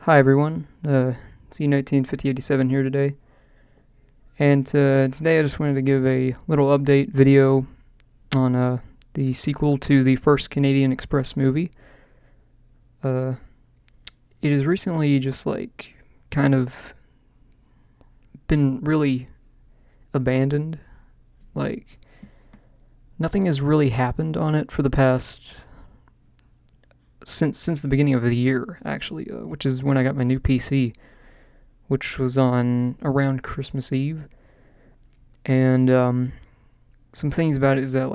Hi everyone, it's E195087 here today, and today I just wanted to give a little update video on the sequel to the first Canadian Express movie. Uh, it has recently just kind of been really abandoned. Like nothing has really happened on it for the past since the beginning of the year, actually, which is when I got my new PC, which was on around Christmas Eve. And some things about it is that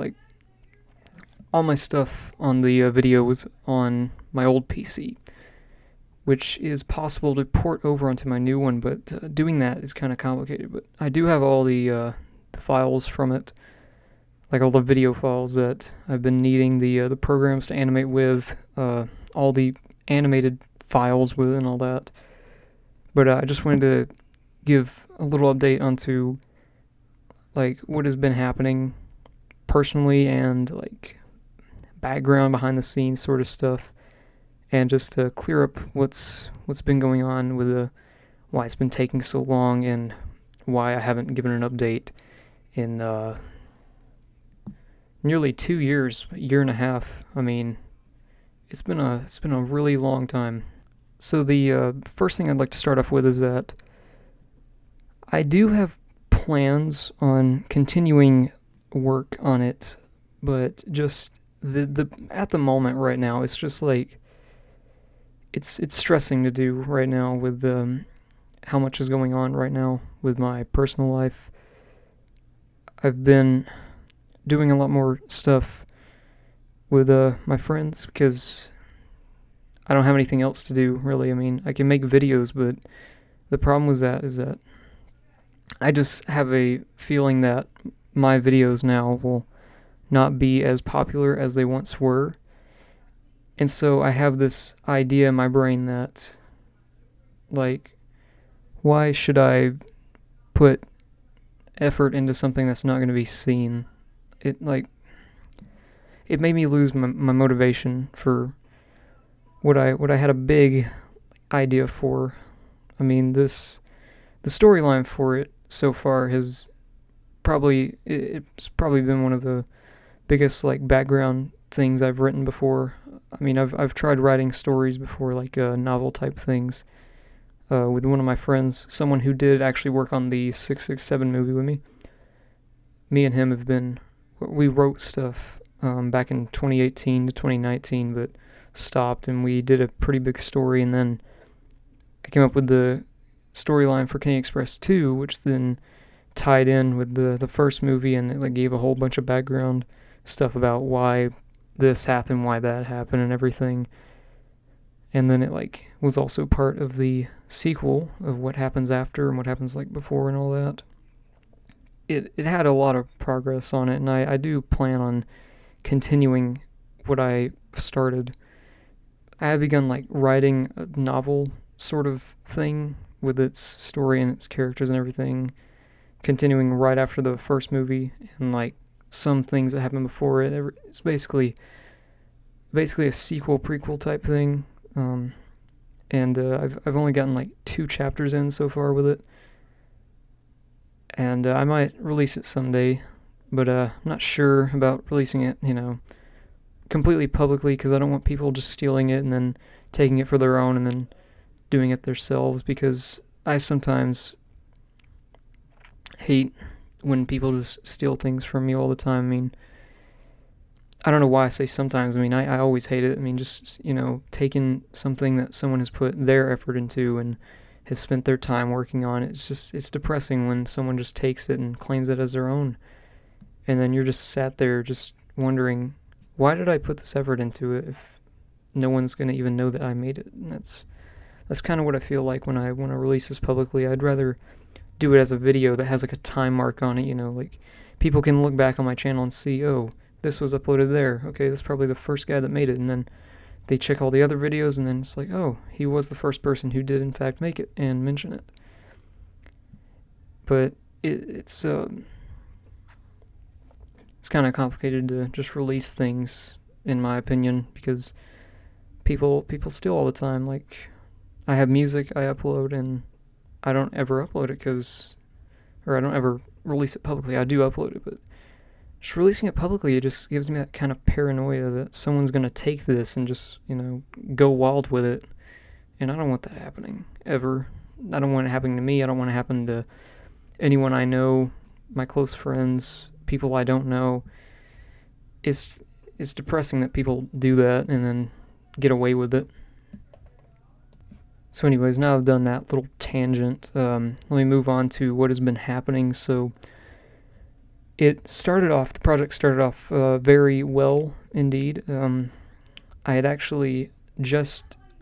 all my stuff on the video was on my old PC, which is possible to port over onto my new one, but doing that is kind of complicated. But I do have all the files from it, like all the video files that I've been needing, the programs to animate with, all the animated files with, and all that. But I just wanted to give a little update onto what has been happening personally and background behind the scenes sort of stuff, and just to clear up what's been going on with why it's been taking so long and why I haven't given an update in nearly 2 years, a year and a half. I mean, it's been a really long time. So the first thing I'd like to start off with is that I do have plans on continuing work on it, but just the at the moment right now, it's just it's stressing to do right now with how much is going on right now with my personal life. I've been doing a lot more stuff with my friends because I don't have anything else to do, really. I mean, I can make videos, but the problem with that is that I just have a feeling that my videos now will not be as popular as they once were. And so I have this idea in my brain that, why should I put effort into something that's not going to be seen? It made me lose my motivation for what I had a big idea for. I mean, the storyline for it so far has it's probably been one of the biggest background things I've written before. I mean, I've tried writing stories before, novel type things, with one of my friends, someone who did actually work on the 667 movie with me. Me and him we wrote stuff back in 2018 to 2019, but stopped, and we did a pretty big story, and then I came up with the storyline for Canadian Express 2, which then tied in with the first movie, and it gave a whole bunch of background stuff about why this happened, why that happened, and everything. And then it was also part of the sequel of what happens after and what happens before and all that. It had a lot of progress on it, and I do plan on continuing what I started. I have begun writing a novel sort of thing with its story and its characters and everything, continuing right after the first movie, and some things that happened before it. It's basically a sequel prequel type thing. And I've only gotten 2 chapters in so far with it, and I might release it someday, but I'm not sure about releasing it, completely publicly, because I don't want people just stealing it and then taking it for their own and then doing it themselves, because I sometimes hate when people just steal things from me all the time. I mean, I don't know why I say sometimes. I mean, I always hate it. I mean, just, taking something that someone has put their effort into and has spent their time working on. It's depressing when someone just takes it and claims it as their own. And then you're just sat there just wondering, why did I put this effort into it if no one's going to even know that I made it? And that's kind of what I feel like when I want to release this publicly. I'd rather do it as a video that has a time mark on it, people can look back on my channel and see, oh, this was uploaded there. Okay, that's probably the first guy that made it. And then they check all the other videos, and then it's oh, he was the first person who did in fact make it and mention it. But it's kind of complicated to just release things, in my opinion, because people steal all the time. I have music I upload, and I don't ever upload it or I don't ever release it publicly. I do upload it, but just releasing it publicly, it just gives me that kind of paranoia that someone's gonna take this and just, go wild with it. And I don't want that happening, ever. I don't want it happening to me. I don't want it to happen to anyone I know, my close friends, people I don't know. It's depressing that people do that and then get away with it. So anyways, now I've done that little tangent, let me move on to what has been happening. So the project started off very well indeed. I had actually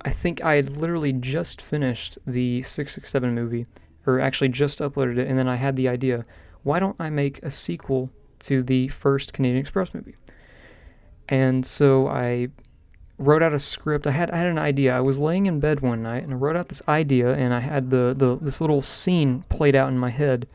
I think I had literally just finished the 667 movie, or actually just uploaded it, and then I had the idea, why don't I make a sequel to the first Canadian Express movie? And so I wrote out a script. I had an idea. I was laying in bed one night and I wrote out this idea, and I had this little scene played out in my head.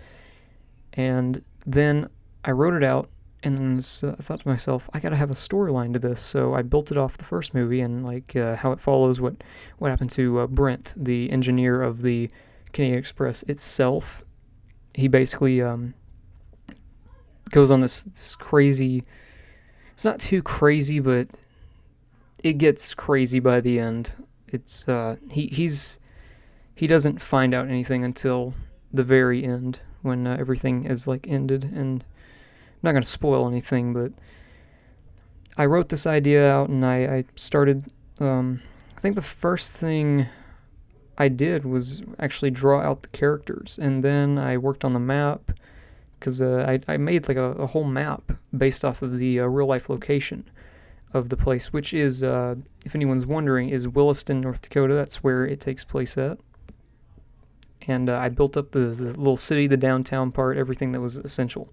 And then I wrote it out, and then I thought to myself, I gotta have a storyline to this. So I built it off the first movie and how it follows what happened to Brent, the engineer of the Canadian Express itself. He basically goes on this crazy. It's not too crazy, but it gets crazy by the end. It's he doesn't find out anything until the very end, when everything is ended. And I'm not gonna spoil anything, but I wrote this idea out and I started. I think the first thing I did was actually draw out the characters, and then I worked on the map, because I made a whole map based off of the real life location of the place, which is, if anyone's wondering, is Williston, North Dakota. That's where it takes place at. And I built up the little city, the downtown part, everything that was essential.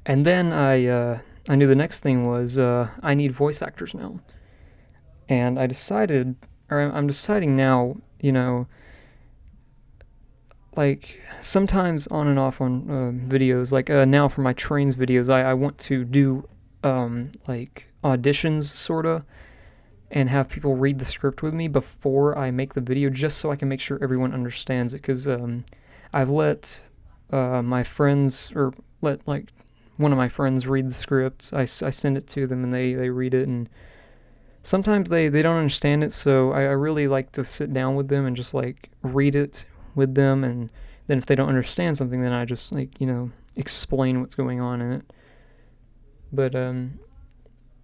And then I knew the next thing was I need voice actors now. And I'm deciding now, sometimes on and off on videos, now for my trains videos, I want to do auditions sorta, and have people read the script with me before I make the video, just so I can make sure everyone understands it. Because I've let my friends, or let one of my friends read the script. I send it to them and they read it, and sometimes they don't understand it, so I really like to sit down with them and just read it with them, and then if they don't understand something, then I just explain what's going on in it. But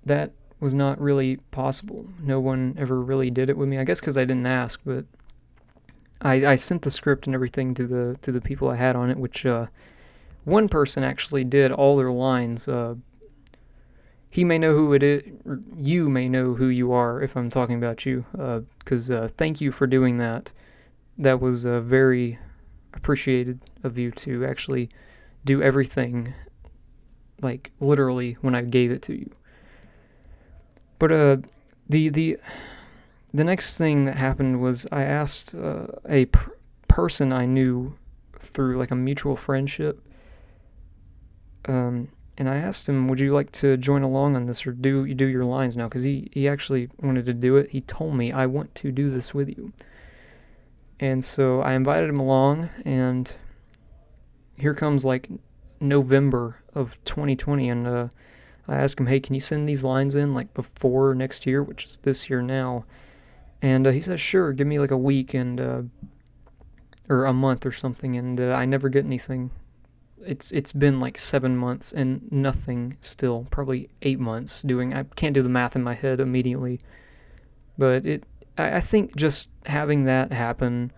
that was not really possible. No one ever really did it with me. I guess because I didn't ask, but I sent the script and everything to the people I had on it, which one person actually did all their lines. He may know who it is, or you may know who you are if I'm talking about you, because thank you for doing that. That was very appreciated of you to actually do everything, literally, when I gave it to you. But the next thing that happened was I asked a person I knew through a mutual friendship, and I asked him, would you like to join along on this, or do your lines now? Because he actually wanted to do it. He told me, I want to do this with you. And so I invited him along, and here comes November of 2020, and I asked him, hey, can you send these lines in before next year, which is this year now? And he said, sure, give me a week and or a month or something, and I never get anything. It's been 7 months and nothing still, probably 8 months I can't do the math in my head immediately, but I think just having that happen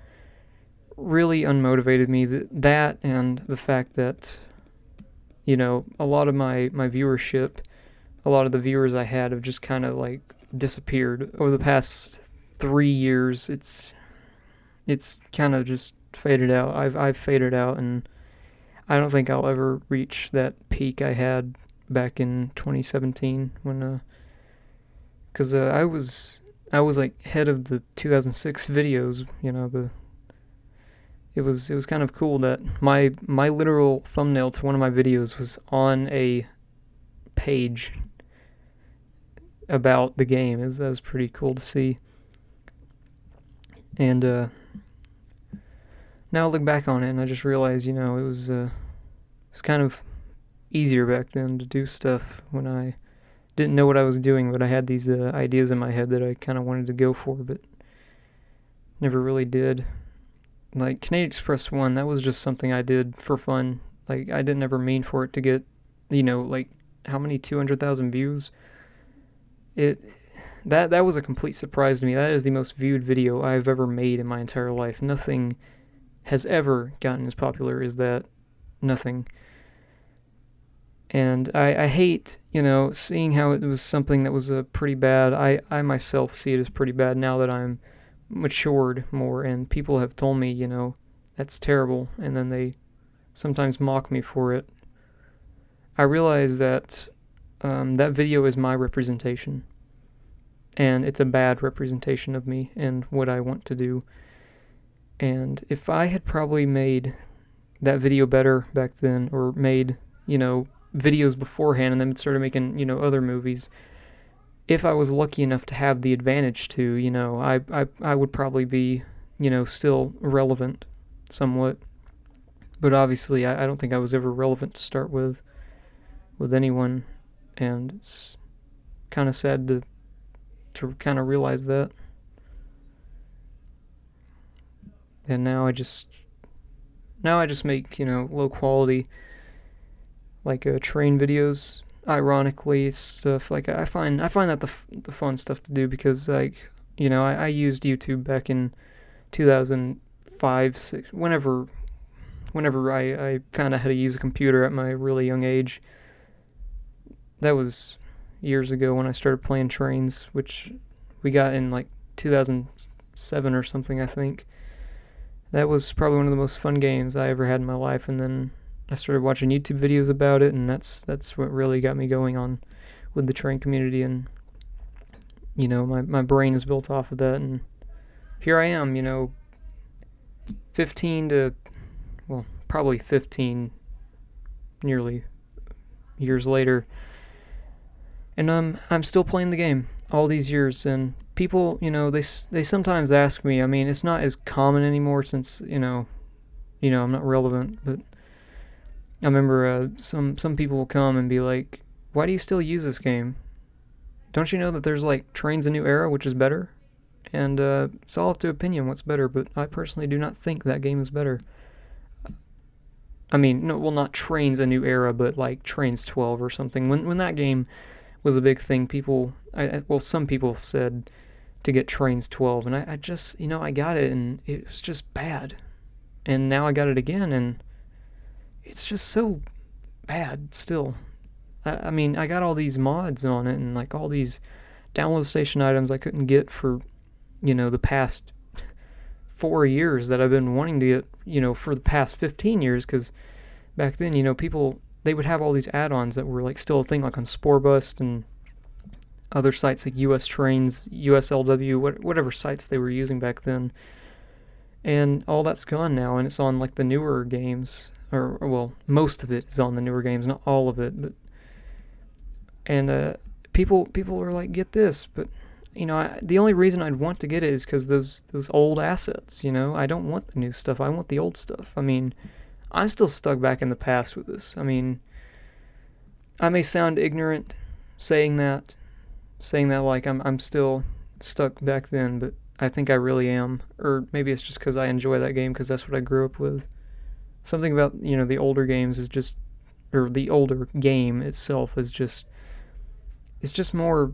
really unmotivated me, that and the fact that, a lot of my viewership, a lot of the viewers I had have just kind of disappeared over the past 3 years. It's kind of just faded out. I've faded out, and I don't think I'll ever reach that peak I had back in 2017 when, because I was head of the 2006 videos. It was kind of cool that my literal thumbnail to one of my videos was on a page about the game. That was pretty cool to see. And now I look back on it and I just realize, it was kind of easier back then to do stuff when I didn't know what I was doing, but I had these ideas in my head that I kind of wanted to go for, but never really did. Like Canadian Express 1, that was just something I did for fun. Like I didn't ever mean for it to get, like how many 200,000 views? That was a complete surprise to me. That is the most viewed video I've ever made in my entire life. Nothing has ever gotten as popular as that. Nothing. And I hate, seeing how it was something that was pretty bad. I myself see it as pretty bad now that I'm matured more, and people have told me, that's terrible, and then they sometimes mock me for it. I realize that that video is my representation, and it's a bad representation of me and what I want to do. And if I had probably made that video better back then, or made, videos beforehand and then started making, other movies, if I was lucky enough to have the advantage to, I would probably be, still relevant somewhat. But obviously, I don't think I was ever relevant to start with anyone, and it's kind of sad to kind of realize that. And now I just make, low quality, like train videos. Ironically, stuff like I find that the fun stuff to do, because like, I used YouTube back in 2005, 6, whenever I found out how to use a computer at my really young age. That was years ago when I started playing trains, which we got in like 2007 or something, I think. That was probably one of the most fun games I ever had in my life, and then I started watching YouTube videos about it, and that's what really got me going on with the train community, and my brain is built off of that, and here I am, 15 nearly years later, and I'm still playing the game all these years, and people, they sometimes ask me. I mean, it's not as common anymore since I'm not relevant, but I remember some people will come and be like, "Why do you still use this game? Don't you know that there's like Trains: A New Era, which is better?" And it's all up to opinion what's better, but I personally do not think that game is better. I mean, no, well, not Trains: A New Era, but like Trains 12 or something. When that game was a big thing, some people said to get Trains 12, and I just, I got it, and it was just bad. And now I got it again, and it's just so bad still. I mean, I got all these mods on it, and like all these download station items I couldn't get for, the past 4 years that I've been wanting to get, for the past 15 years, because back then, people, they would have all these add-ons that were like still a thing, like on Sporebust and other sites like US Trains, USLW, whatever sites they were using back then. And all that's gone now, and it's on like the newer games, or well, most of it is on the newer games, not all of it, but and people are like, get this, but the only reason I'd want to get it is because those old assets. I don't want the new stuff. I want the old stuff. I mean, I'm still stuck back in the past with this. I mean, I may sound ignorant saying that like I'm still stuck back then, but I think I really am. Or maybe it's just because I enjoy that game, because that's what I grew up with. Something about, the older games is just, or the older game itself is just, it's just more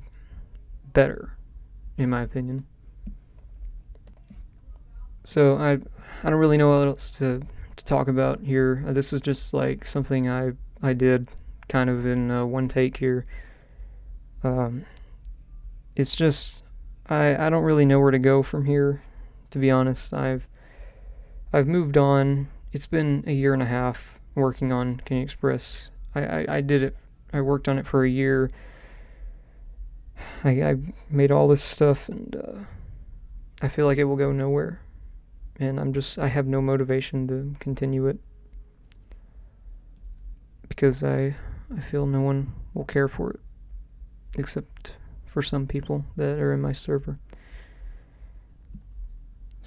better, in my opinion. So I don't really know what else to talk about here. This was just like something I did kind of in one take here. It's just, I don't really know where to go from here, to be honest. I've moved on. It's been a year and a half working on Canadian Express. I did it. I worked on it for a year. I made all this stuff, and I feel like it will go nowhere. And I have no motivation to continue it, because I feel no one will care for it, except for some people that are in my server.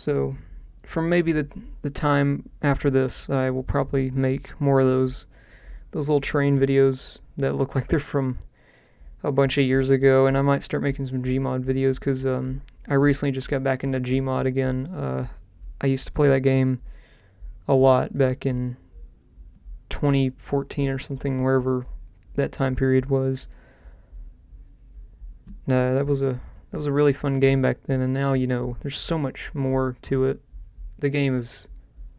So from maybe the time after this, I will probably make more of those little train videos that look like they're from a bunch of years ago, and I might start making some Gmod videos because I recently just got back into Gmod again. I used to play that game a lot back in 2014 or something, wherever that time period was. That was a really fun game back then, and now there's so much more to it. The game is,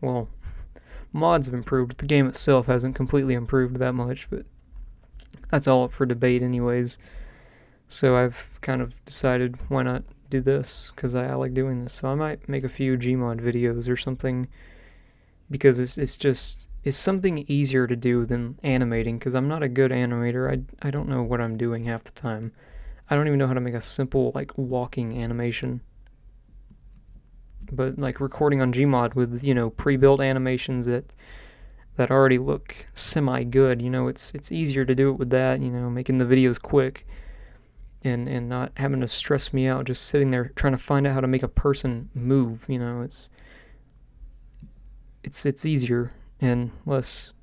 well, mods have improved. The game itself hasn't completely improved that much, but that's all up for debate anyways. So I've kind of decided why not do this, because I like doing this. So I might make a few Gmod videos or something, because it's something easier to do than animating, because I'm not a good animator. I don't know what I'm doing half the time. I don't even know how to make a simple, like, walking animation. But, like, recording on Gmod with, pre-built animations that already look semi-good, it's easier to do it with that, making the videos quick and not having to stress me out just sitting there trying to find out how to make a person move, it's easier and less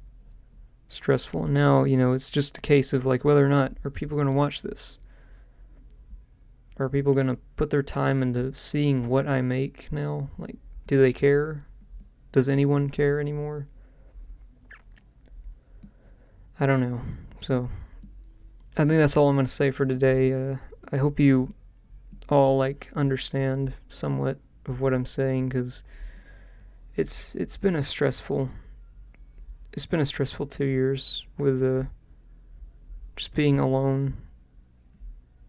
stressful. And now, it's just a case of, like, whether or not are people going to watch this? Are people going to put their time into seeing what I make now? Like, do they care? Does anyone care anymore? I don't know. So, I think that's all I'm going to say for today. I hope you all, like, understand somewhat of what I'm saying, because it's been a stressful 2 years with just being alone,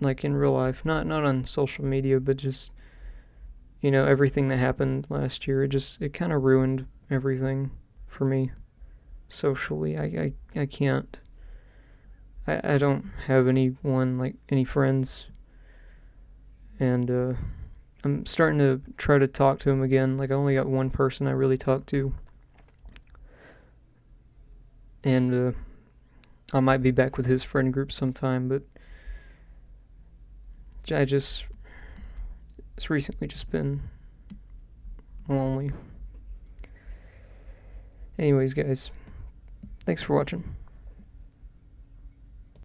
like in real life, not on social media, but just everything that happened last year. It kind of ruined everything for me socially. I can't. I don't have anyone, like any friends, and I'm starting to try to talk to him again. Like, I only got one person I really talk to, and I might be back with his friend group sometime, but it's recently just been lonely. Anyways, guys, thanks for watching.